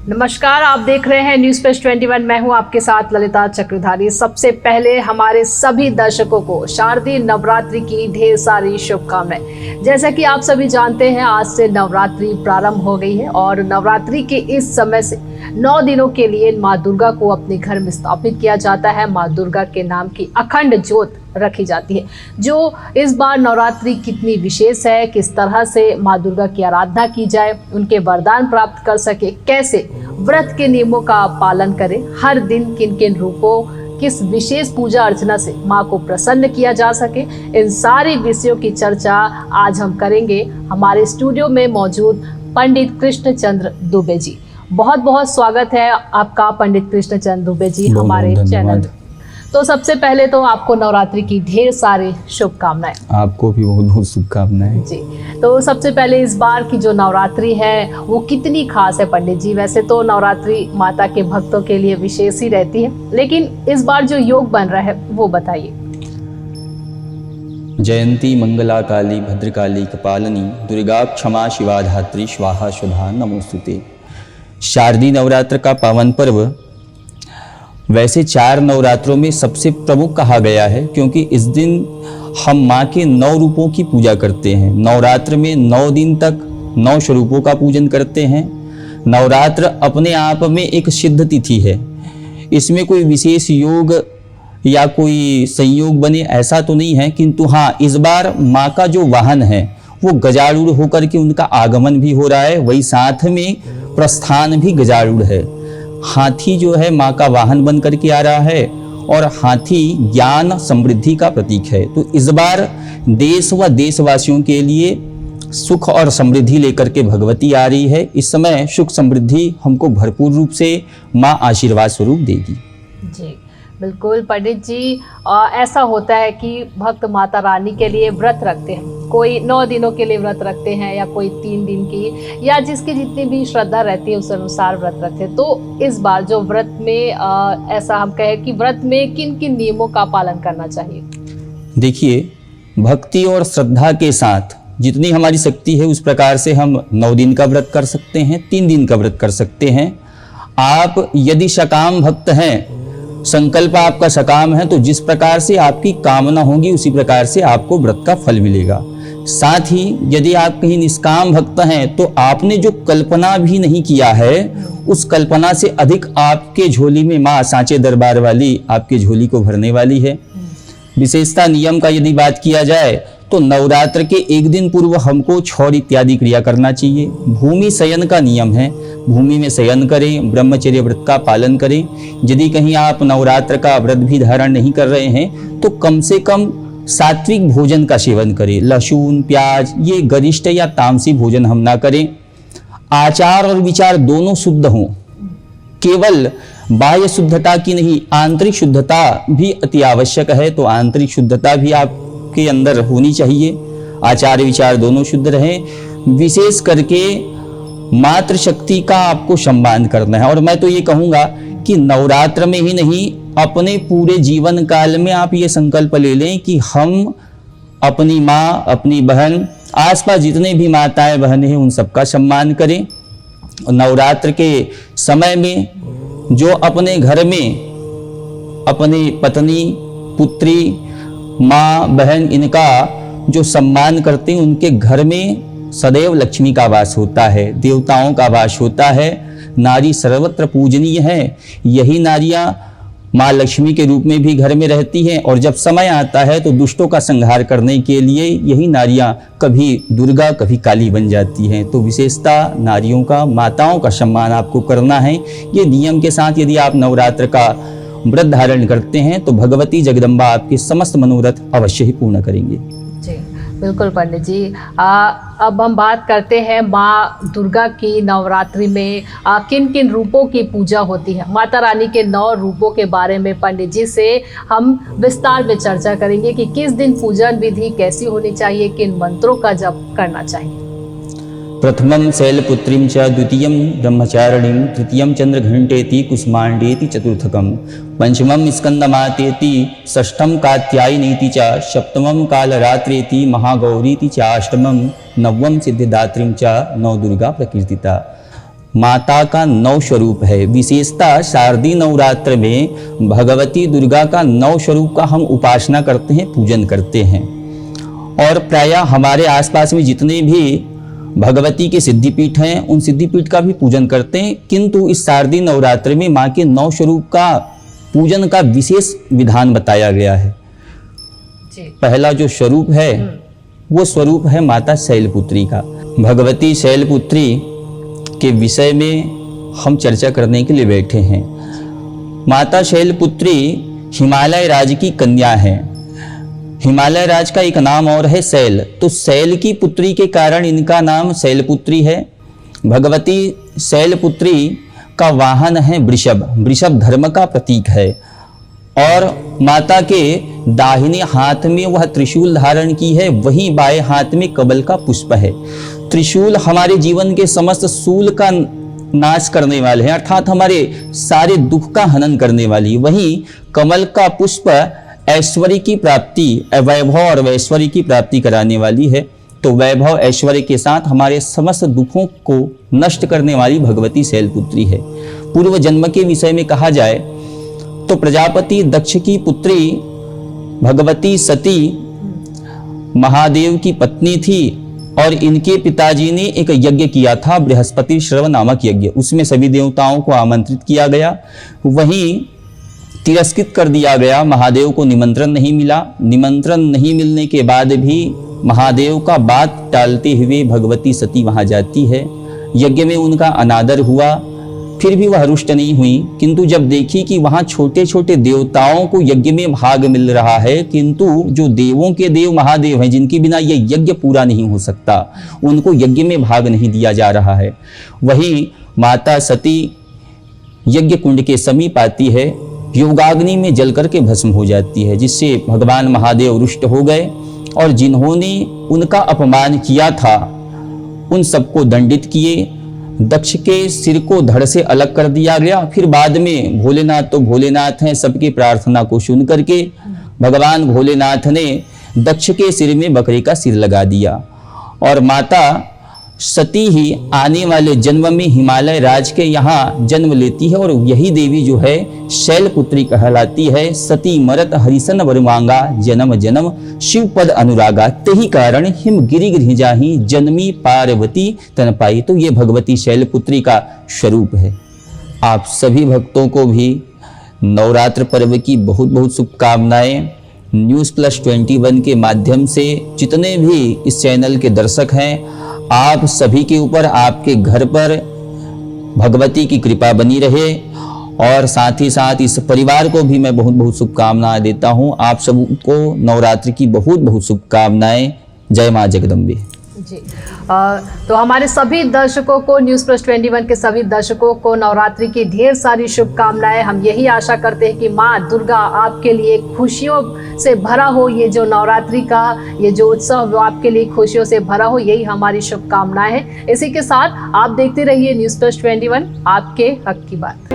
नमस्कार, आप देख रहे हैं न्यूज़ पेज 21। मैं हूं आपके साथ ललिता चक्रधारी। सबसे पहले हमारे सभी दर्शकों को शारदीय नवरात्रि की ढेर सारी शुभकामनाएं। जैसा कि आप सभी जानते हैं, आज से नवरात्रि प्रारंभ हो गई है और नवरात्रि के इस समय से 9 दिनों के लिए माँ दुर्गा को अपने घर में स्थापित किया जाता है। माँ दुर्गा के नाम की अखंड ज्योत रखी जाती है। जो इस बार नवरात्रि कितनी विशेष है, किस तरह से माँ दुर्गा की आराधना की जाए, उनके वरदान प्राप्त कर सके, कैसे व्रत के नियमों का पालन करें, हर दिन किन किन रूपों, किस विशेष पूजा अर्चना से माँ को प्रसन्न किया जा सके, इन सारे विषयों की चर्चा आज हम करेंगे हमारे स्टूडियो में मौजूद पंडित कृष्णचंद्र दुबे जी। बहुत बहुत स्वागत है आपका पंडित कृष्णचंद्र दुबे जी हमारे चैनल। तो सबसे पहले तो आपको नवरात्रि की ढेर सारी शुभकामनाएं। आपको भी बहुत बहुत शुभकामनाएं जी। तो सबसे पहले इस बार की जो नवरात्रि है वो कितनी खास है पंडित जी? वैसे तो नवरात्रि माता के भक्तों के लिए विशेष ही रहती है, लेकिन इस बार जो योग बन रहा है वो बताइए। जयंती मंगला काली भद्रकाली कपालिनी दुर्गा क्षमा शिवा धात्री स्वाहा स्वधा नमोस्तुते। शारदीय नवरात्र का पावन पर्व वैसे 4 नवरात्रों में सबसे प्रमुख कहा गया है, क्योंकि इस दिन हम माँ के 9 रूपों की पूजा करते हैं। नवरात्र में 9 दिन तक 9 स्वरूपों का पूजन करते हैं। नवरात्र अपने आप में एक सिद्ध तिथि है। इसमें कोई विशेष योग या कोई संयोग बने ऐसा तो नहीं है, किंतु हाँ, इस बार माँ का जो वाहन है वो गजारूढ़ होकर के उनका आगमन भी हो रहा है, वही साथ में प्रस्थान भी गजारूढ़ है। हाथी जो है माँ का वाहन बन करके आ रहा है और हाथी ज्ञान समृद्धि का प्रतीक है। तो इस बार देश व देशवासियों के लिए सुख और समृद्धि लेकर के भगवती आ रही है। इस समय सुख समृद्धि हमको भरपूर रूप से माँ आशीर्वाद स्वरूप देगी। जी बिल्कुल पंडित जी, ऐसा होता है कि भक्त माता रानी के लिए व्रत रखते हैं। कोई 9 दिनों के लिए व्रत रखते हैं या कोई 3 दिन की, या जिसकी जितनी भी श्रद्धा रहती है उस अनुसार व्रत रखते हैं। तो इस बार जो व्रत में ऐसा हम कहें कि व्रत में किन किन नियमों का पालन करना चाहिए? देखिए, भक्ति और श्रद्धा के साथ जितनी हमारी शक्ति है उस प्रकार से हम 9 दिन का व्रत कर सकते हैं, 3 दिन का व्रत कर सकते हैं। आप यदि सकाम भक्त हैं, संकल्प आपका सकाम है, तो जिस प्रकार से आपकी कामना होगी उसी प्रकार से आपको व्रत का फल मिलेगा। साथ ही यदि आप कहीं निष्काम भक्त हैं तो आपने जो कल्पना भी नहीं किया है उस कल्पना से अधिक आपके झोली में माँ सांचे दरबार वाली आपके झोली को भरने वाली है। विशेषता नियम का यदि बात किया जाए तो नवरात्र के 1 दिन पूर्व हमको छौड़ इत्यादि क्रिया करना चाहिए। भूमि शयन का नियम है, भूमि में शयन करें, ब्रह्मचर्य व्रत का पालन करें। यदि कहीं आप नवरात्र का व्रत भी धारण नहीं कर रहे हैं तो कम से कम सात्विक भोजन का सेवन करें। लहसुन, प्याज, ये गरिष्ठ या तामसी भोजन हम ना करें। आचार और विचार दोनों शुद्ध हों, केवल बाह्य शुद्धता की नहीं, आंतरिक शुद्धता भी अति आवश्यक है। तो आंतरिक शुद्धता भी आपके अंदर होनी चाहिए। आचार विचार दोनों शुद्ध रहें। विशेष करके मातृशक्ति का आपको सम्मान करना है। और मैं तो ये कहूँगा कि नवरात्र में ही नहीं, अपने पूरे जीवन काल में आप ये संकल्प ले लें कि हम अपनी माँ, अपनी बहन, आसपास जितने भी माताएं बहनें हैं उन सबका सम्मान करें। नवरात्र के समय में जो अपने घर में अपनी पत्नी, पुत्री, माँ, बहन, इनका जो सम्मान करते हैं उनके घर में सदैव लक्ष्मी का वास होता है, देवताओं का वास होता है। नारी सर्वत्र पूजनीय है। यही नारियां माँ लक्ष्मी के रूप में भी घर में रहती हैं और जब समय आता है तो दुष्टों का संहार करने के लिए यही नारियां कभी दुर्गा कभी काली बन जाती हैं। तो विशेषता नारियों का, माताओं का सम्मान आपको करना है। ये नियम के साथ यदि आप नवरात्र का व्रत धारण करते हैं तो भगवती जगदम्बा आपके समस्त मनोरथ अवश्य ही पूर्ण करेंगे। जी बिल्कुल पंडित जी। अब हम बात करते हैं माँ दुर्गा की नवरात्रि में किन किन रूपों की पूजा होती है। माता रानी के 9 रूपों के बारे में पंडित जी से हम विस्तार में चर्चा करेंगे कि किस दिन पूजन विधि कैसी होनी चाहिए, किन मंत्रों का जप करना चाहिए। प्रथमं शैलपुत्रीं च द्वितीयं ब्रह्मचारिणीं तृतीयं चंद्रघंटेति कुसुमांडेति चतुर्थकं पंचमं स्कंदमातेति षष्ठं कात्यायनीति च सप्तमं कालरात्रेति महागौरीति च अष्टमं नवम सिद्धिदात्रीं च नवदुर्गा प्रकीर्तिता। माता का 9 स्वरूप है। विशेषता शारदीय नवरात्र में भगवती दुर्गा का 9 स्वरूप का हम उपासना करते हैं, पूजन करते हैं। और प्रायः हमारे आसपास में जितने भी भगवती के सिद्धिपीठ हैं उन सिद्धिपीठ का भी पूजन करते हैं, किंतु इस शारदीय नवरात्र में माँ के 9 स्वरूप का पूजन का विशेष विधान बताया गया है। पहला जो स्वरूप है वो स्वरूप है माता शैलपुत्री का। भगवती शैलपुत्री के विषय में हम चर्चा करने के लिए बैठे हैं। माता शैलपुत्री हिमालय राज की कन्या है। हिमालय राज का एक नाम और है शैल, तो शैल की पुत्री के कारण इनका नाम शैलपुत्री है। भगवती शैलपुत्री का वाहन है वृषभ। वृषभ धर्म का प्रतीक है और माता के दाहिने हाथ में वह त्रिशूल धारण की है, वहीं बाएं हाथ में कमल का पुष्प है। त्रिशूल हमारे जीवन के समस्त शूल का नाश करने वाले हैं, अर्थात हमारे सारे दुख का हनन करने वाली। वहीं कमल का पुष्प ऐश्वर्य की प्राप्ति, वैभव और ऐश्वर्य की प्राप्ति कराने वाली है। तो वैभव ऐश्वर्य के साथ हमारे समस्त दुखों को नष्ट करने वाली भगवती शैलपुत्री है। पूर्व जन्म के विषय में कहा जाए तो प्रजापति दक्ष की पुत्री भगवती सती महादेव की पत्नी थी और इनके पिताजी ने एक यज्ञ किया था, बृहस्पति श्रव नामक यज्ञ। उसमें सभी देवताओं को आमंत्रित किया गया, वहीं तिरस्कृत कर दिया गया। महादेव को निमंत्रण नहीं मिला। निमंत्रण नहीं मिलने के बाद भी महादेव का बात टालते हुए भगवती सती वहां जाती है। यज्ञ में उनका अनादर हुआ, फिर भी वह रुष्ट नहीं हुई, किंतु जब देखी कि वहां छोटे छोटे देवताओं को यज्ञ में भाग मिल रहा है, किंतु जो देवों के देव महादेव हैं जिनके बिना यह यज्ञ पूरा नहीं हो सकता, उनको यज्ञ में भाग नहीं दिया जा रहा है। वहीं माता सती यज्ञ कुंड के समीप आती है, योगाग्नि में जल करके भस्म हो जाती है, जिससे भगवान महादेव रुष्ट हो गए और जिन्होंने उनका अपमान किया था उन सबको दंडित किए। दक्ष के सिर को धड़ से अलग कर दिया गया। फिर बाद में भोलेनाथ तो भोलेनाथ हैं, सबकी प्रार्थना को सुन करके भगवान भोलेनाथ ने दक्ष के सिर में बकरी का सिर लगा दिया और माता सती ही आने वाले जन्म में हिमालय राज के यहाँ जन्म लेती है और यही देवी जो है शैलपुत्री कहलाती है। सती मरत हरिसन वरमांगा जन्म जन्म शिवपद अनुरागा, तेहि कारण हिम गिरि गृह जाहि जन्मी पार्वती तन पाई। तो ये भगवती शैलपुत्री का स्वरूप है। आप सभी भक्तों को भी नवरात्र पर्व की बहुत बहुत शुभकामनाएं। News+21 के माध्यम से जितने भी इस चैनल के दर्शक हैं, आप सभी के ऊपर, आपके घर पर भगवती की कृपा बनी रहे और साथ ही साथ इस परिवार को भी मैं बहुत बहुत शुभकामनाएं देता हूं। आप सबको नवरात्रि की बहुत बहुत शुभकामनाएं। जय मां जगदम्बे जी। तो हमारे सभी दर्शकों को, News+21 के सभी दर्शकों को नवरात्रि की ढेर सारी शुभकामनाएं। हम यही आशा करते हैं कि माँ दुर्गा आपके लिए खुशियों से भरा हो, ये जो नवरात्रि का ये जो उत्सव वो आपके लिए खुशियों से भरा हो, यही हमारी शुभकामनाएं हैं। इसी के साथ आप देखते रहिए News+21, आपके हक की बात।